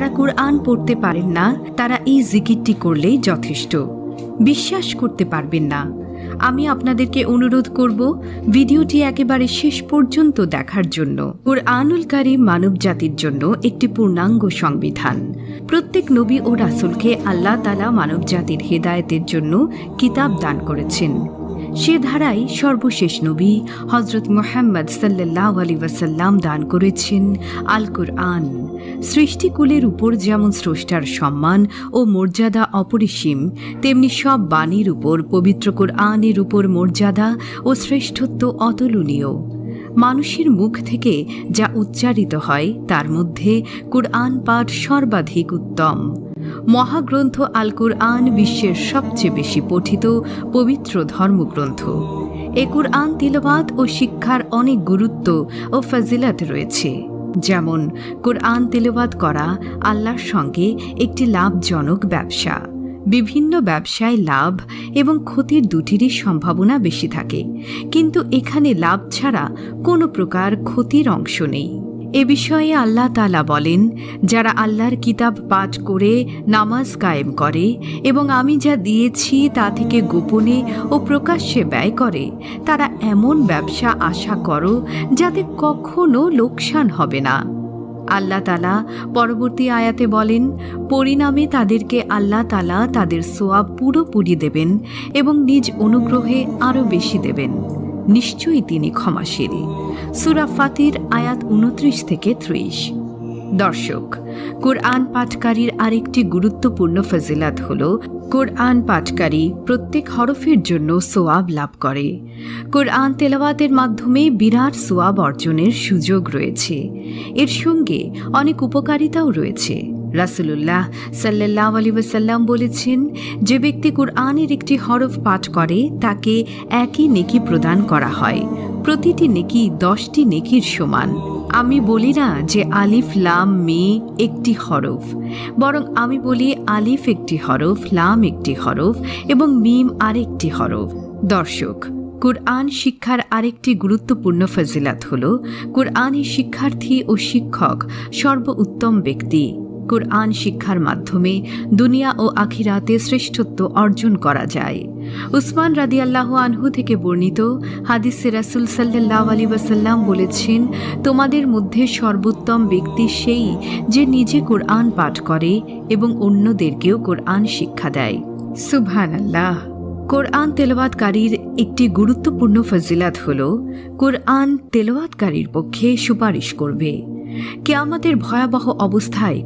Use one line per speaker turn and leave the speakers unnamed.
যারা কুরআন পড়তে পারেন না তারা এই জিকিরটি করলেই যথেষ্ট। বিশ্বাস করতে পারবেন না। আমি আপনাদেরকে অনুরোধ করব ভিডিওটি একেবারে শেষ পর্যন্ত দেখার জন্য। কুরআনুল কারীম মানব জাতির জন্য একটি পূর্ণাঙ্গ সংবিধান। প্রত্যেক নবী ও রাসূলকে আল্লাহ তাআলা মানব জাতির হেদায়েতের জন্য কিতাব দান করেছেন। সে ধারায় সর্বশেষ নবী হযরত মুহাম্মদ সাল্লাল্লাহু আলাইহি ওয়াসাল্লাম দান করেছেন আল কুরআন। সৃষ্টিকুলের উপর যেমন স্রষ্টার সম্মান ও মর্যাদা অপরিসীম, তেমনি সব বাণীর উপর পবিত্র কুরআনের উপর মর্যাদা ও শ্রেষ্ঠত্ব অতুলনীয়। মানুষের মুখ থেকে যা উচ্চারিত হয় তার মধ্যে কুরআন পাঠ সর্বাধিক উত্তম। মহাগ্রন্থ আল কুরআন বিশ্বের সবচেয়ে বেশি পঠিত পবিত্র ধর্মগ্রন্থ। এ কুরআন তিলাওয়াত ও শিক্ষার অনেক গুরুত্ব ও ফজিলত রয়েছে। যেমন কুরআন তিলাওয়াত করা আল্লাহর সঙ্গে একটি লাভজনক ব্যবসা। বিভিন্ন ব্যবসায় লাভ এবং ক্ষতির দুটিরই সম্ভাবনা বেশি থাকে, কিন্তু এখানে লাভ ছাড়া কোনো প্রকার ক্ষতির অংশ নেই। এ বিষয়ে আল্লাহ তাআলা বলেন, যারা আল্লাহর কিতাব পাঠ করে নামাজ কায়েম করে এবং আমি যা দিয়েছি তা থেকে গোপনে ও প্রকাশ্যে ব্যয় করে, তারা এমন ব্যবসা আশা করো যাতে কখনো লোকসান হবে না। আল্লাহ তাআলা পরবর্তী আয়াতে বলেন, পরিণামে তাদেরকে আল্লাহ তাআলা তাদের সোয়াব পুরোপুরি দেবেন এবং নিজ অনুগ্রহে আরও বেশি দেবেন। নিশ্চয়ই তিনি ক্ষমাশীল। সূরা ফাতির আয়াত 29 থেকে 30। দর্শক, কুরআন পাঠকারীর আরেকটি গুরুত্বপূর্ণ ফজিলত হল কুরআন পাঠকারী প্রত্যেক হরফের জন্য সোয়াব লাভ করে। কুরআন তেলাওয়াতের মাধ্যমে বিরাট সোয়াব অর্জনের সুযোগ রয়েছে। এর সঙ্গে অনেক উপকারিতাও রয়েছে। রাসূলুল্লাহ সাল্লাল্লাহু আলাইহি ওয়াসাল্লাম বলেছেন, যে ব্যক্তি কুরআনের একটি হরফ পাঠ করে তাকে একই নেকি প্রদান করা হয়। প্রতিটি নেকি 10টি নেকির সমান। আমি বলি না যে আলিফ লাম মিম একটি হরফ, বরং আমি বলি আলিফ একটি হরফ, লাম একটি হরফ এবং মিম আরেকটি হরফ। দর্শক, কুরআন শিক্ষার আরেকটি গুরুত্বপূর্ণ ফজিলত হল কুরআনের শিক্ষার্থী ও শিক্ষক সর্বোত্তম ব্যক্তি। কুরআন শিক্ষার মাধ্যমে দুনিয়া ও আখিরাতে শ্রেষ্ঠত্ব অর্জন করা যায়। উসমান রাদিয়াল্লাহু আনহু থেকে বর্ণিত হাদিসে রাসূল সাল্লাল্লাহু আলাইহি ওয়াসাল্লাম বলেছেন, তোমাদের মধ্যে সর্বোত্তম ব্যক্তি সেই যে নিজে কুরআন পাঠ করে এবং অন্যদেরকেও কুরআন শিক্ষা দেয়। সুবহানাল্লাহ। কুরআন তেলাওয়াতকারীর একটি গুরুত্বপূর্ণ ফজিলত হল কুরআন তেলাওয়াতকারীর পক্ষে সুপারিশ করবে। কিয়ামতের ভয়াবহ অবস্থায়